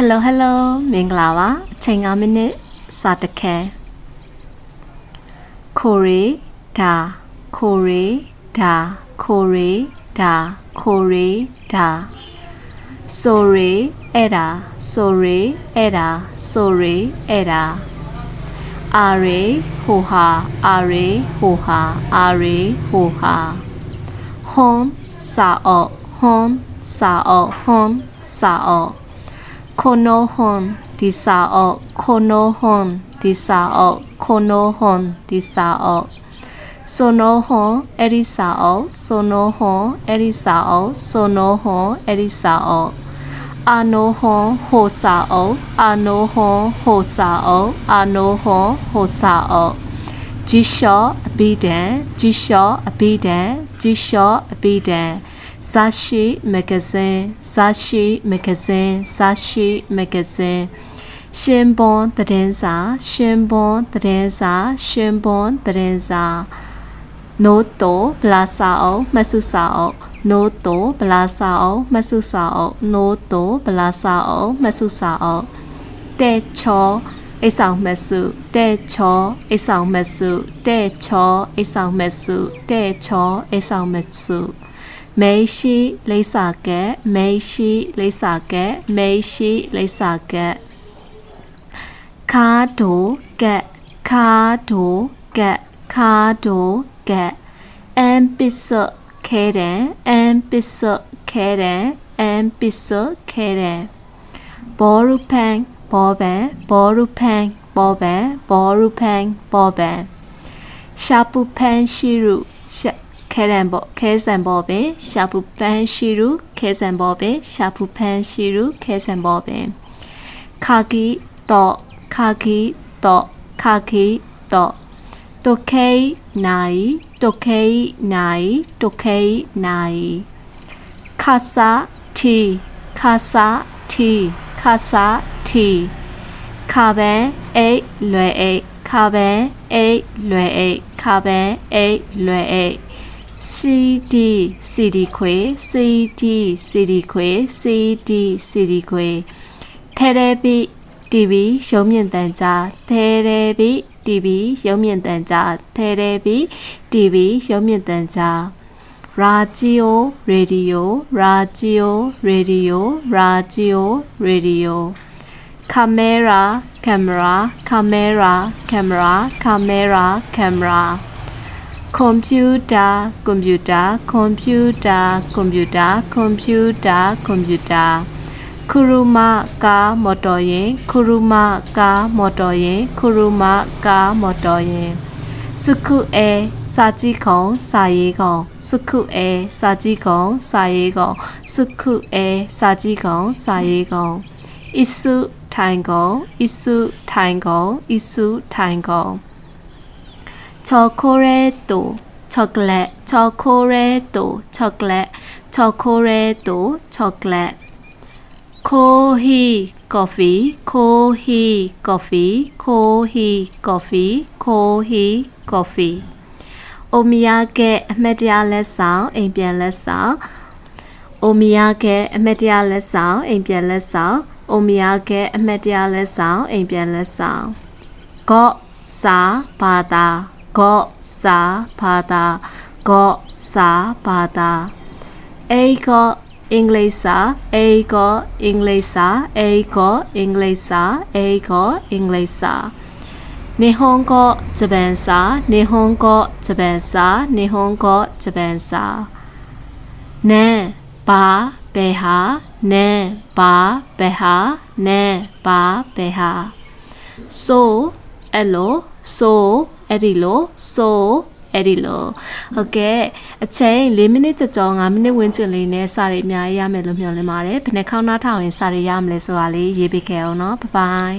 Hello မင်္ဂလာပါအချိန်9မိနစ်စာတခဲခိုရီဒါဆိုရီအဲ့ဒါအာရီဟိုဟာဟွန်စာအောခိုနိုဟွန်ဒီစာအောဆိုနိုဟွန်အဲ့ဒီစာအောအာနိုဟွန်ဟိုစာအောဂျီရှောအဘိဒံဇာရှိမဂ္ဂဇင်းရှင်ဘွန်သတင်းစာနိုတိုဘလာစာအောမဆုစာအောတဲချောအိဆောင်မဆုမေရှိလိစာကဲခါဒိုကက်အမ်ပစ္စခဲတဲ့ဘောရူဖန်ရှာပူဖန်ရှိရုခဲဆန်ဘောပဲရှာပူဖန်ရှိရုခဲဆန်ဘောပဲခါကီတော့တိုခေနိုင်ခါစာတီခါဘဲအိလွယ်အိစီဒီခွေထဲရဲဘီတီဗီရုံမြင့်တန်ကြားရာဂျီယိုရေဒီယိုကင်မရာကွန်ပျူတာခရူမာကာမော်တော်ယာဉ်စုခုအဲစာကြီးခုံစာရေးခုံအစုထိုင်ခုံချောကိုရဲတိုချောကလက်ခိုဟီကော်ဖီအိုမီယာကဲအမတ်တရားလက်ဆောင်အိမ်ပြန်လက်ဆောင်ဂောစာဘာသာအေကောအင်္ဂလိပ်စာနေဟွန်ကိုဂျပန်စာနန်ဘာဘေဟာဆိုအဲ့ဒီလိုဟုတ်ကဲ့အချိန်4မိနစ်ကျော်5မိနစ်ဝန်းကျင်လေးနဲ့စာရေးအများကြီးရမယ်လို့မျှော်လင့်ပါတယ်ဘယ်နှခေါင်းနားထောင်ရင်စာရေးရမလဲဆိုတာလေးရေးပေးခဲ့အောင်နော်ဘိုင်